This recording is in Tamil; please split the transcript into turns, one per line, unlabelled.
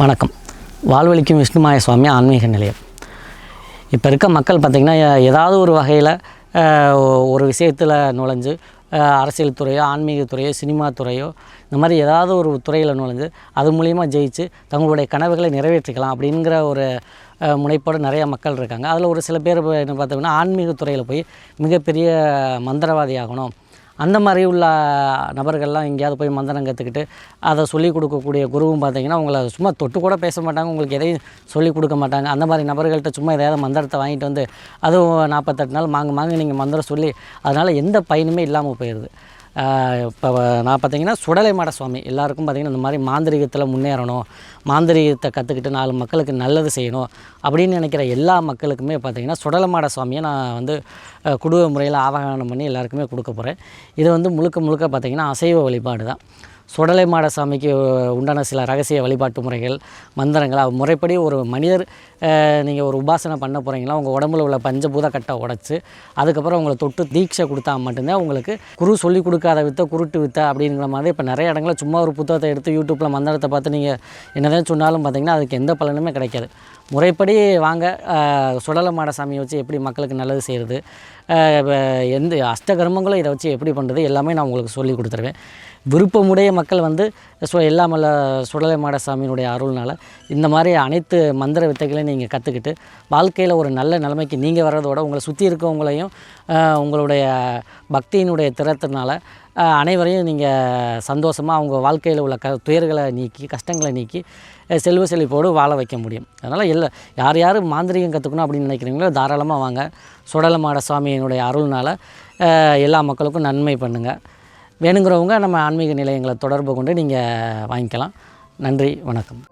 வணக்கம். வாழ்வழிக்கும் விஷ்ணுமாய சுவாமி ஆன்மீக நிலையம். இப்போ இருக்க மக்கள் பார்த்திங்கன்னா ஏதாவது ஒரு வகையில் ஒரு விஷயத்தில் நுழைஞ்சு அரசியல் துறையோ ஆன்மீகத்துறையோ சினிமா துறையோ இந்த மாதிரி ஏதாவது ஒரு துறையில் நுழைஞ்சு அது மூலிமா ஜெயிச்சு தங்களுடைய கனவுகளை நிறைவேற்றிக்கலாம் அப்படிங்கிற ஒரு முனைப்போடு நிறையா மக்கள் இருக்காங்க. அதில் ஒரு சில பேர் என்ன பார்த்தோம்னா ஆன்மீகத்துறையில் போய் மிகப்பெரிய மந்திரவாதி ஆகணும், அந்த மாதிரி உள்ள நபர்கள்லாம் எங்கேயாவது போய் மந்திரம் கற்றுக்கிட்டு அதை சொல்லிக் கொடுக்கக்கூடிய குருவும் பார்த்திங்கன்னா உங்களை சும்மா தொட்டு கூட பேச மாட்டாங்க, உங்களுக்கு எதையும் சொல்லிக் கொடுக்க மாட்டாங்க. அந்த மாதிரி நபர்கள்ட்ட சும்மா எதையாவது மந்திரத்தை வாங்கிட்டு வந்து அதுவும் 48 நாள் மாங்கு நீங்கள் மந்திரம் சொல்லி அதனால் எந்த பயனுமே இல்லாமல் போயிடுது. இப்போ நான் பார்த்திங்கன்னா சுடலை மாட சுவாமி எல்லாருக்கும் பார்த்திங்கன்னா இந்த மாதிரி மாந்திரிகத்தில் முன்னேறணும், மாந்திரிகத்தை கற்றுக்கிட்டு 4 மக்களுக்கு நல்லது செய்யணும் அப்படின்னு நினைக்கிற எல்லா மக்களுக்குமே பார்த்திங்கன்னா சுடலை மாட சுவாமியை நான் வந்து குடும்ப முறையில் ஆவாகனம் பண்ணி எல்லாருக்குமே கொடுக்க போகிறேன். இது வந்து முழுக்க பார்த்திங்கன்னா அசைவ வழிபாடு தான். சுடலை மாட சாமிக்கு உண்டான சில ரகசிய வழிபாட்டு முறைகள், மந்திரங்கள் முறைப்படி ஒரு மனிதர் நீங்கள் ஒரு உபாசனை பண்ண போகிறீங்களா உங்கள் உடம்புல உள்ள பஞ்சபூத கட்டை உடச்சி அதுக்கப்புறம் உங்களை தொட்டு தீட்சை கொடுத்தா மட்டும்தான் உங்களுக்கு குரு சொல்லி கொடுக்காத வித்தை குருட்டு வித்தை அப்படிங்கிற மாதிரி இப்போ நிறைய இடங்களில் சும்மா ஒரு புத்தகத்தை எடுத்து யூடியூப்பில் மந்திரத்தை பார்த்து நீங்கள் என்னதான் சொன்னாலும் பார்த்திங்கன்னா அதுக்கு எந்த பலனுமே கிடைக்காது. முறைப்படி வாங்க சுடலை மாட சாமியை வச்சு எப்படி மக்களுக்கு நல்லது செய்கிறது, எந்த அஷ்டகர்மங்களும் இதை வச்சு எப்படி பண்ணுறது எல்லாமே நான் உங்களுக்கு சொல்லி கொடுத்துருவேன். விருப்பமுடைய மக்கள் வந்து எல்லாமல்ல சுடலை மாட சாமியினுடைய அருள்னால் இந்த மாதிரி அனைத்து மந்திர வித்தைகளையும் நீங்கள் கற்றுக்கிட்டு வாழ்க்கையில் ஒரு நல்ல நிலைமைக்கு நீங்கள் வர்றதோட உங்களை சுற்றி இருக்கவங்களையும் உங்களுடைய பக்தியினுடைய திறத்தினால அனைவரையும் நீங்கள் சந்தோஷமாக அவங்க வாழ்க்கையில் உள்ள துயர்களை நீக்கி கஷ்டங்களை நீக்கி செல்வ செழிப்போடு வாழ வைக்க முடியும். அதனால் யார் மாந்திரிகம் கற்றுக்கணும் அப்படின்னு நினைக்கிறீங்களோ தாராளமாக வாங்க. சுடலை மாட சுவாமியினுடைய அருள்னால் எல்லா மக்களுக்கும் நன்மை பண்ணுங்கள். வேணுங்கிறவங்க நம்ம ஆன்மீக நிலையங்களை தொடர்பு கொண்டு நீங்கள் வாங்கிக்கலாம். நன்றி, வணக்கம்.